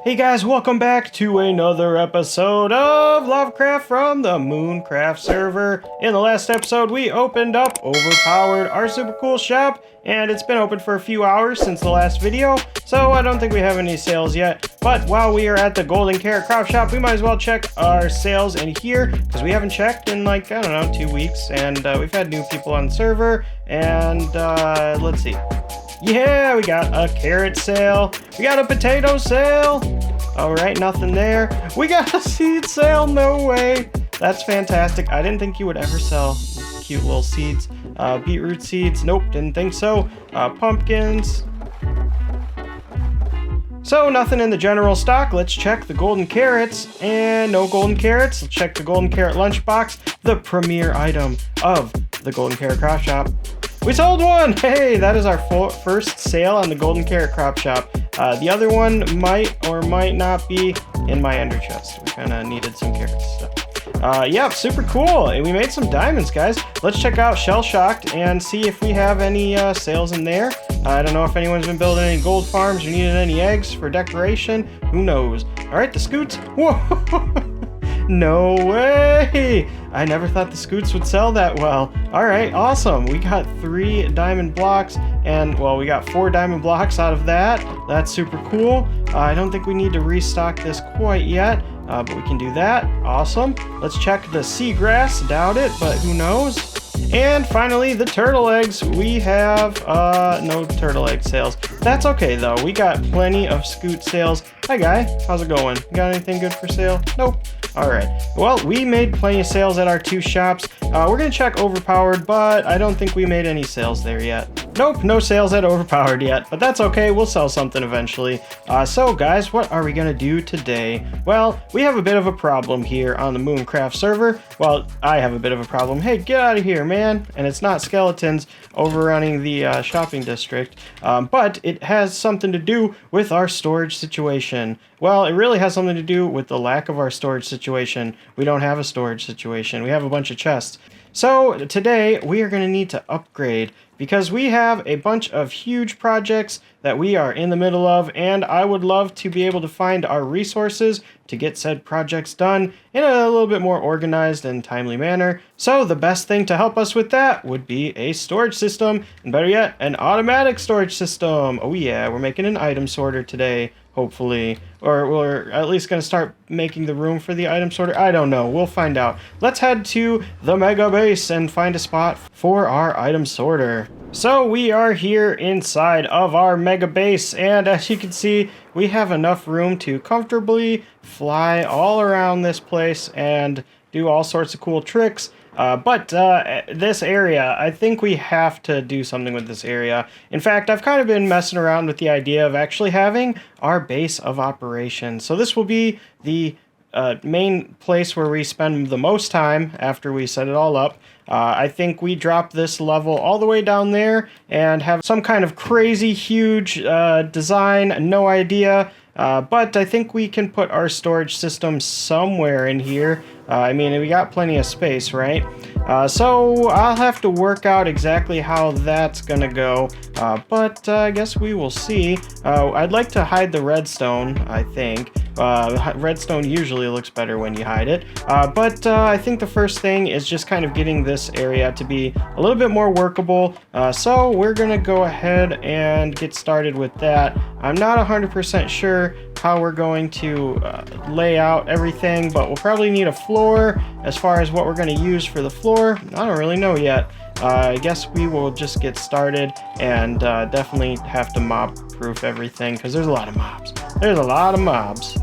Hey guys, welcome back to another episode of Lovecraft from the MoonCraft server. In the last episode, we opened up Overpowered, our super cool shop, and it's been open for a few hours since the last video, so I don't think we have any sales yet. But while we are at the Golden Carrot Crop Shop, we might as well check our sales in here, because we haven't checked in like, I don't know, 2 weeks, and we've had new people on the server, and let's see. Yeah, we got a carrot sale. We got a potato sale. All right, nothing there. We got a seed sale. No way. That's fantastic. I didn't think you would ever sell cute little seeds. Beetroot seeds. Nope, didn't think so. Pumpkins. So nothing in the general stock. Let's check the golden carrots. And no golden carrots. Let's check the golden carrot lunchbox, the premier item of the Golden Carrot Crop Shop. We sold one! Hey, that is our first sale on the Golden Carrot Crop Shop. The other one might or might not be in my ender chest. We kind of needed some carrots. So. Yeah, super cool. And we made some diamonds, guys. Let's check out Shell Shocked and see if we have any sales in there. I don't know if anyone's been building any gold farms or needed any eggs for decoration. Who knows? All right, the scoots. Whoa! No way! I never thought the scoots would sell that well. All right, awesome. We got 3 diamond blocks, and well, we got 4 diamond blocks out of that. That's super cool. I don't think we need to restock this quite yet, but we can do that. Awesome. Let's check the seagrass. Doubt it, but who knows? And finally, the turtle eggs. We have no turtle egg sales. That's okay though. We got plenty of scoot sales. Hi guy, how's it going? You got anything good for sale? Nope. All right. Well, we made plenty of sales at our 2 shops. We're gonna check Overpowered, but I don't think we made any sales there yet. Nope, no sales at Overpowered yet, but that's okay. We'll sell something eventually. So guys, what are we gonna do today? Well, we have a bit of a problem here on the MoonCraft server. Well, I have a bit of a problem. Hey, get out of here, man. And it's not skeletons overrunning the shopping district, but it has something to do with our storage situation. Well, it really has something to do with the lack of our storage situation. We don't have a storage situation. We have a bunch of chests. So today we are going to need to upgrade because we have a bunch of huge projects that we are in the middle of, and I would love to be able to find our resources to get said projects done in a little bit more organized and timely manner. So the best thing to help us with that would be a storage system, and better yet, an automatic storage system. Oh yeah, we're making an item sorter today, hopefully. Or we're at least going to start making the room for the item sorter. I don't know. We'll find out. Let's head to the mega base and find a spot for our item sorter. So we are here inside of our mega base, and as you can see, we have enough room to comfortably fly all around this place and do all sorts of cool tricks. But this area, I think we have to do something with this area. In fact, I've kind of been messing around with the idea of actually having our base of operations. So this will be the main place where we spend the most time after we set it all up. I think we drop this level all the way down there and have some kind of crazy huge design, no idea. But I think we can put our storage system somewhere in here. I mean, we got plenty of space, right? So I'll have to work out exactly how that's gonna go, but I guess we will see. I'd like to hide the redstone, I think. Redstone usually looks better when you hide it, but I think the first thing is just kind of getting this area to be a little bit more workable. So we're gonna go ahead and get started with that. I'm not 100% sure how we're going to lay out everything, but we'll probably need a floor. As far as what we're going to use for the floor, I don't really know yet. I guess we will just get started and definitely have to mob proof everything because there's a lot of mobs. There's a lot of mobs.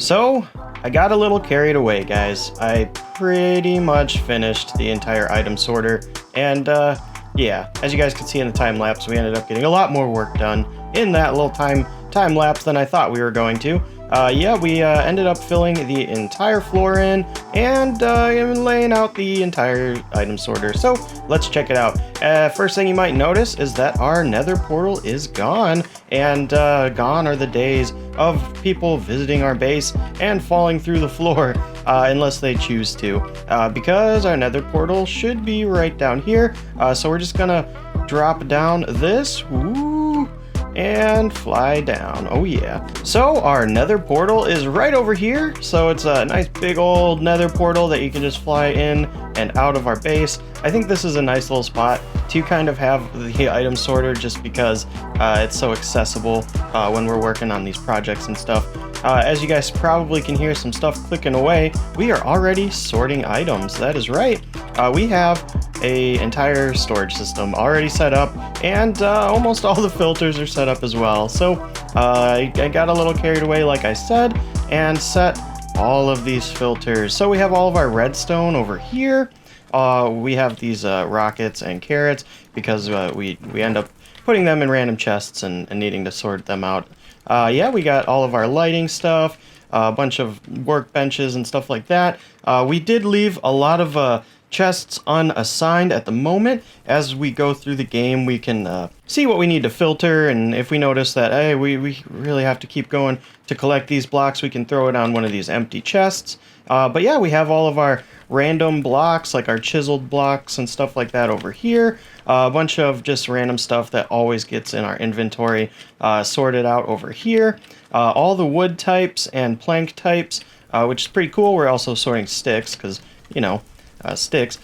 So, I got a little carried away, guys. I pretty much finished the entire item sorter, and yeah, as you guys can see in the time lapse, we ended up getting a lot more work done in that little time lapse than I thought we were going to. Yeah, we ended up filling the entire floor in and laying out the entire item sorter. So let's check it out. First thing you might notice is that our nether portal is gone, and gone are the days of people visiting our base and falling through the floor unless they choose to, because our nether portal should be right down here. So we're just gonna drop down this. Ooh, and fly down. Oh yeah. So our nether portal is right over here. So it's a nice big old nether portal that you can just fly in and out of our base. I think this is a nice little spot to kind of have the item sorter, just because it's so accessible when we're working on these projects and stuff. As you guys probably can hear some stuff clicking away, we are already sorting items. That is right. We have an entire storage system already set up, and almost all the filters are set up as well. So I got a little carried away, like I said, and set all of these filters. So we have all of our redstone over here. We have these rockets and carrots because we end up putting them in random chests and needing to sort them out. Yeah, we got all of our lighting stuff, a bunch of workbenches and stuff like that. We did leave a lot of chests unassigned at the moment. As we go through the game, we can see what we need to filter, and if we notice that, hey, we really have to keep going to collect these blocks, we can throw it on one of these empty chests. But yeah, we have all of our random blocks, like our chiseled blocks and stuff like that over here. A bunch of just random stuff that always gets in our inventory sorted out over here. All the wood types and plank types, which is pretty cool. We're also sorting sticks because, you know, sticks.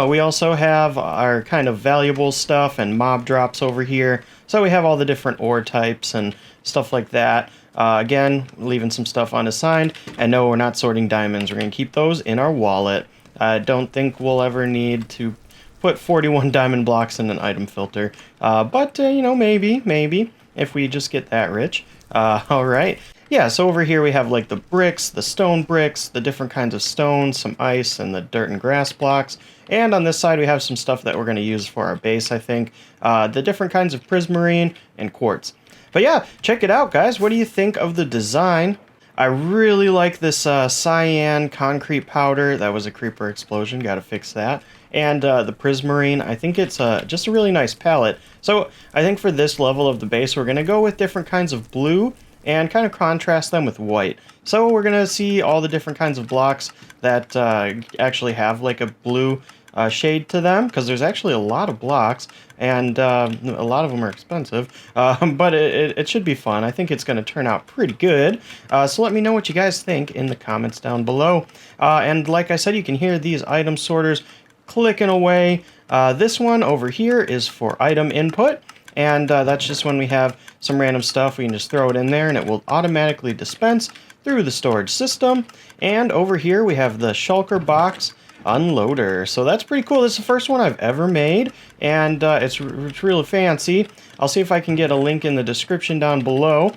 We also have our kind of valuable stuff and mob drops over here. So we have all the different ore types and stuff like that. Again, leaving some stuff unassigned. And no, we're not sorting diamonds. We're going to keep those in our wallet. I don't think we'll ever need to put 41 diamond blocks in an item filter. But, you know, maybe, if we just get that rich. All right. Yeah, so over here we have like the bricks, the stone bricks, the different kinds of stones, some ice, and the dirt and grass blocks. And on this side we have some stuff that we're going to use for our base, I think. The different kinds of prismarine and quartz. But yeah, check it out, guys. What do you think of the design? I really like this cyan concrete powder. That was a creeper explosion. Got to fix that. And the prismarine, I think it's just a really nice palette. So I think for this level of the base, we're going to go with different kinds of blue and kind of contrast them with white. So we're going to see all the different kinds of blocks that actually have like a blue shade to them, because there's actually a lot of blocks, and a lot of them are expensive, but it should be fun. I think it's going to turn out pretty good. So let me know what you guys think in the comments down below. And like I said, you can hear these item sorters clicking away. This one over here is for item input, and that's just when we have some random stuff, we can just throw it in there and it will automatically dispense through the storage system. And over here we have the Shulker box unloader. So that's pretty cool. This is the first one I've ever made, and it's really fancy. I'll see if I can get a link in the description down below.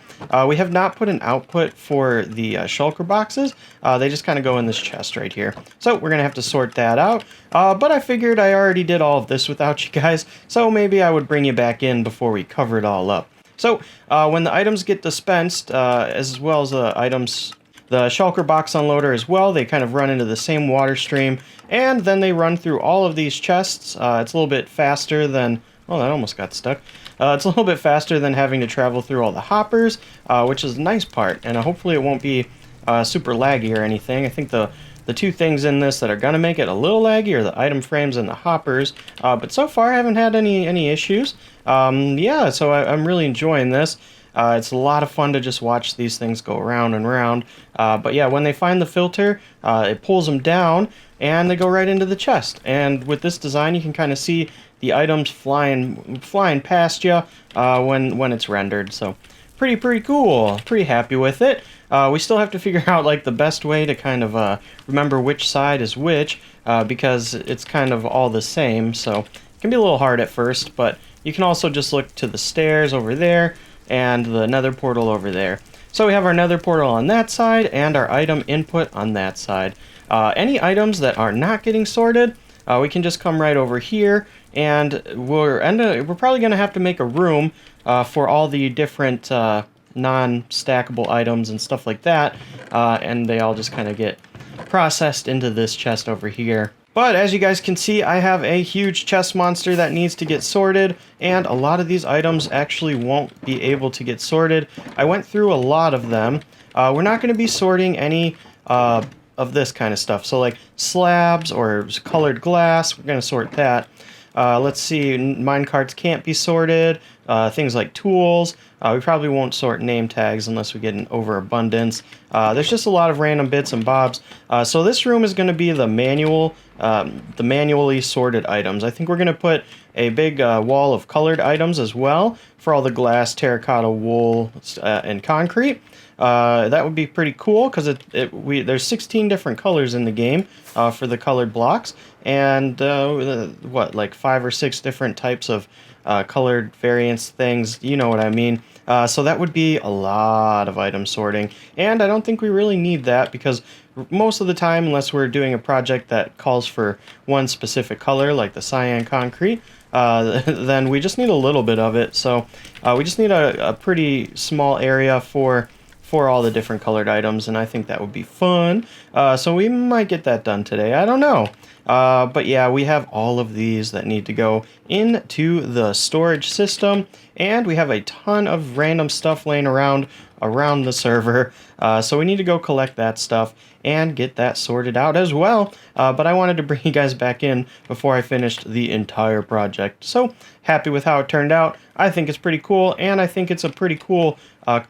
We have not put an output for the Shulker boxes. They just kind of go in this chest right here. So we're going to have to sort that out. But I figured I already did all of this without you guys, so maybe I would bring you back in before we cover it all up. So when the items get dispensed, as well as the items, the Shulker box unloader as well, they kind of run into the same water stream, and then they run through all of these chests. It's a little bit faster than... Oh, that almost got stuck. It's a little bit faster than having to travel through all the hoppers, which is a nice part, and hopefully it won't be super laggy or anything. I think the two things in this that are going to make it a little laggy are the item frames and the hoppers, but so far I haven't had any issues. Yeah, so I'm really enjoying this. It's a lot of fun to just watch these things go around and around. But yeah, when they find the filter, it pulls them down and they go right into the chest. And with this design, you can kind of see the items flying past you when it's rendered. So pretty cool. Pretty happy with it. We still have to figure out like the best way to kind of remember which side is which, because it's kind of all the same. So it can be a little hard at first, but you can also just look to the stairs over there and the nether portal over there. So we have our nether portal on that side and our item input on that side. Any items that are not getting sorted, we can just come right over here, and we're probably going to have to make a room for all the different non-stackable items and stuff like that, and they all just kind of get processed into this chest over here. But as you guys can see, I have a huge chest monster that needs to get sorted, and a lot of these items actually won't be able to get sorted. I went through a lot of them. We're not going to be sorting any of this kind of stuff. So like slabs or colored glass, we're going to sort that. Let's see, minecarts can't be sorted. Things like tools. We probably won't sort name tags unless we get an overabundance. There's just a lot of random bits and bobs. So this room is going to be the manually sorted items. I think we're going to put a big wall of colored items as well for all the glass, terracotta, wool, and concrete. That would be pretty cool because there's 16 different colors in the game for the colored blocks, and like 5 or 6 different types of colored variants things, you know what I mean. So that would be a lot of item sorting, and I don't think we really need that because most of the time, unless we're doing a project that calls for one specific color like the cyan concrete, then we just need a little bit of it. So we just need a pretty small area for all the different colored items, and I think that would be fun. So we might get that done today. I don't know. But yeah, we have all of these that need to go into the storage system, and we have a ton of random stuff laying around the server. So we need to go collect that stuff and get that sorted out as well. But I wanted to bring you guys back in before I finished the entire project. So happy with how it turned out. I think it's pretty cool, and I think it's a pretty cool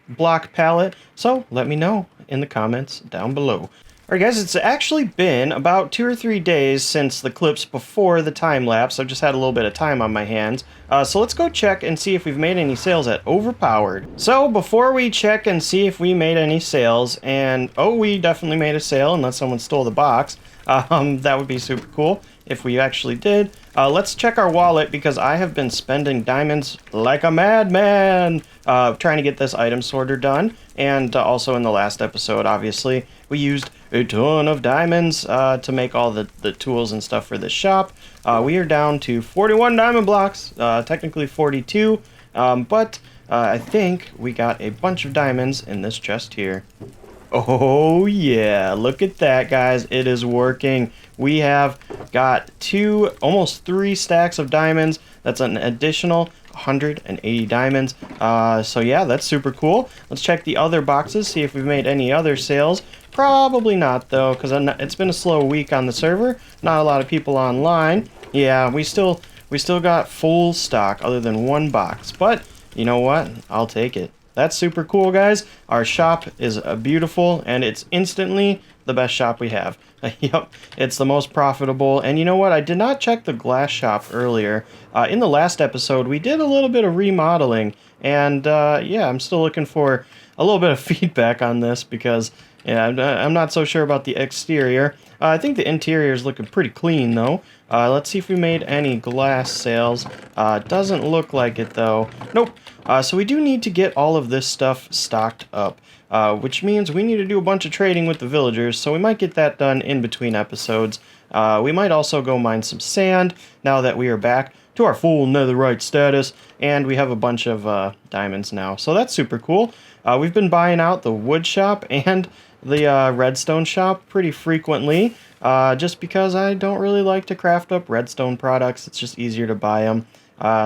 block palette. So let me know in the comments down below. Alright guys, it's actually been about 2 or 3 days since the clips before the time lapse. I've just had a little bit of time on my hands. So let's go check and see if we've made any sales at Overpowered. So before we check and see if we made any sales, and oh, we definitely made a sale unless someone stole the box. That would be super cool if we actually did. Let's check our wallet because I have been spending diamonds like a madman trying to get this item sorter done. And also in the last episode, obviously, we used a ton of diamonds to make all the tools and stuff for this shop. We are down to 41 diamond blocks, technically 42, but I think we got a bunch of diamonds in this chest here. Oh yeah, look at that, guys. It is working. We have got almost 3 stacks of diamonds. That's an additional 180 diamonds. So yeah, that's super cool. Let's check the other boxes, see if we've made any other sales. Probably not though, because it's been a slow week on the server. Not a lot of people online. Yeah, we still got full stock other than 1 box. But you know what? I'll take it. That's super cool, guys. Our shop is beautiful, and it's instantly the best shop we have. Yep, it's the most profitable. And you know what? I did not check the glass shop earlier. In the last episode, we did a little bit of remodeling, and yeah, I'm still looking for a little bit of feedback on this because yeah, I'm not so sure about the exterior. I think the interior is looking pretty clean, though. Let's see if we made any glass sales. Doesn't look like it, though. Nope. So we do need to get all of this stuff stocked up, which means we need to do a bunch of trading with the villagers, so we might get that done in between episodes. We might also go mine some sand now that we are back to our full netherite status, and we have a bunch of diamonds now, so that's super cool. We've been buying out the wood shop and the redstone shop pretty frequently, just because I don't really like to craft up redstone products. It's just easier to buy them.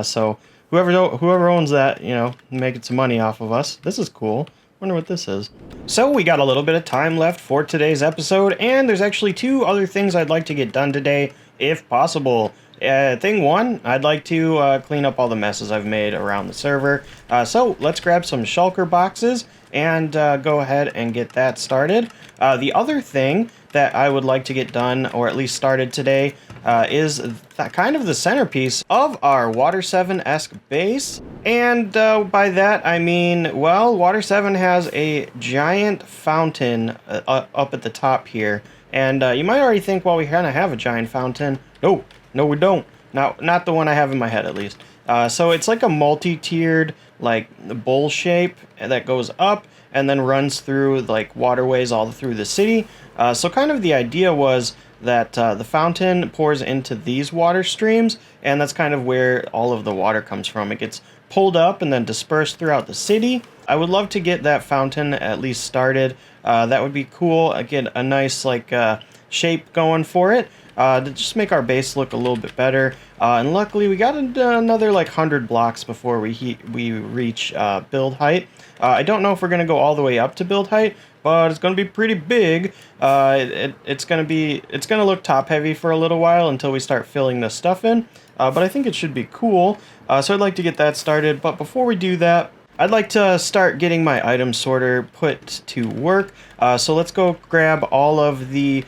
So whoever owns that, you know, making some money off of us. This is cool. Wonder what this is. So we got a little bit of time left for today's episode, and there's actually 2 other things I'd like to get done today, if possible. Thing 1, I'd like to clean up all the messes I've made around the server. So let's grab some shulker boxes and go ahead and get that started. The other thing that I would like to get done, or at least started today, is kind of the centerpiece of our Water 7-esque base. And by that I mean, well, Water 7 has a giant fountain up at the top here. And you might already think, well, we kind of have a giant fountain. No, we don't. Not the one I have in my head, at least. So it's like a multi-tiered, like, bowl shape that goes up, and then runs through like waterways all through the city. So kind of the idea was that the fountain pours into these water streams, and that's kind of where all of the water comes from. It gets pulled up and then dispersed throughout the city. I would love to get that fountain at least started. That would be cool. Get a nice like shape going for it to just make our base look a little bit better. And luckily we got another like 100 blocks before we reach build height. I don't know if we're gonna go all the way up to build height, but it's gonna be pretty big. It's gonna look top heavy for a little while until we start filling this stuff in. But I think it should be cool. So I'd like to get that started. But before we do that, I'd like to start getting my item sorter put to work. So let's go grab all of the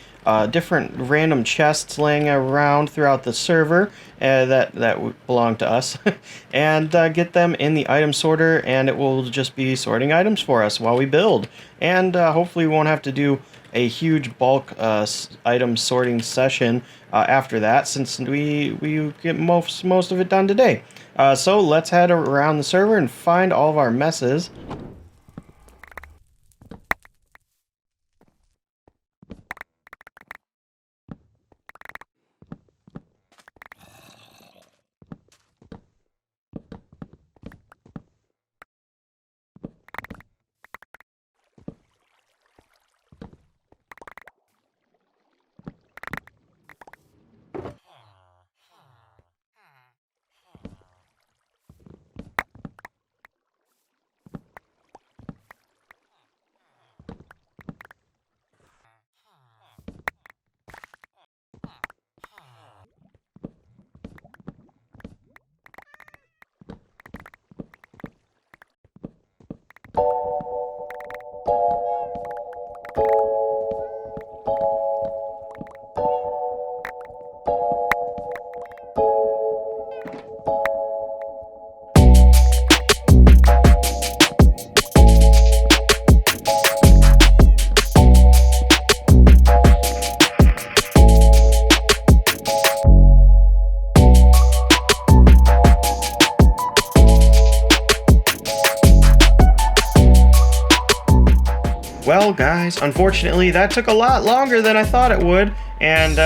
different random chests laying around throughout the server that belong to us and get them in the item sorter, and it will just be sorting items for us while we build. And hopefully we won't have to do a huge bulk item sorting session after that, since we get most of it done today. So let's head around the server and find all of our messes. Well, guys, unfortunately, that took a lot longer than I thought it would, and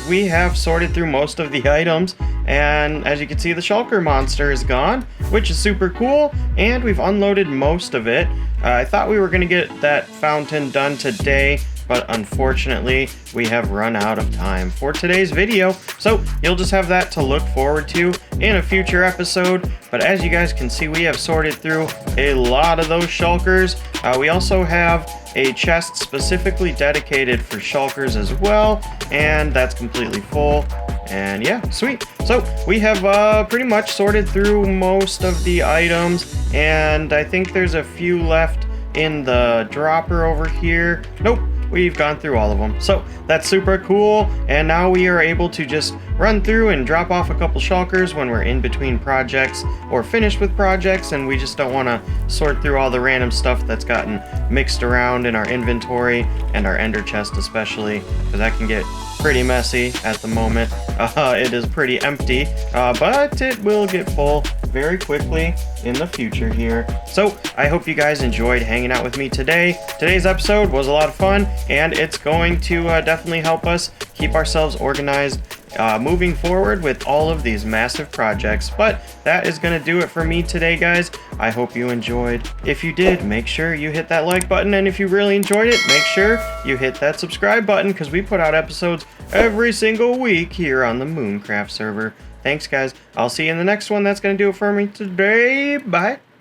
we have sorted through most of the items, and as you can see, the Shulker monster is gone, which is super cool, and we've unloaded most of it. I thought we were going to get that fountain done today, but unfortunately, we have run out of time for today's video, so you'll just have that to look forward to in a future episode. But as you guys can see, we have sorted through a lot of those Shulkers. We also have a chest specifically dedicated for Shulkers as well, and that's completely full. And yeah, sweet. So we have pretty much sorted through most of the items, and I think there's a few left in the dropper over here. Nope, we've gone through all of them. So that's super cool, and now we are able to just run through and drop off a couple Shulkers when we're in between projects or finished with projects, and we just don't want to sort through all the random stuff that's gotten mixed around in our inventory and our ender chest especially, because that can get pretty messy at the moment. It is pretty empty, but it will get full very quickly in the future here. So I hope you guys enjoyed hanging out with me today. Today's episode was a lot of fun, and it's going to definitely help us keep ourselves organized moving forward with all of these massive projects. But that is going to do it for me today, guys. I hope you enjoyed. If you did, make sure you hit that like button, and if you really enjoyed it, make sure you hit that subscribe button, because we put out episodes every single week here on the MoonCraft server. Thanks, guys. I'll see you in the next one. That's going to do it for me today. Bye.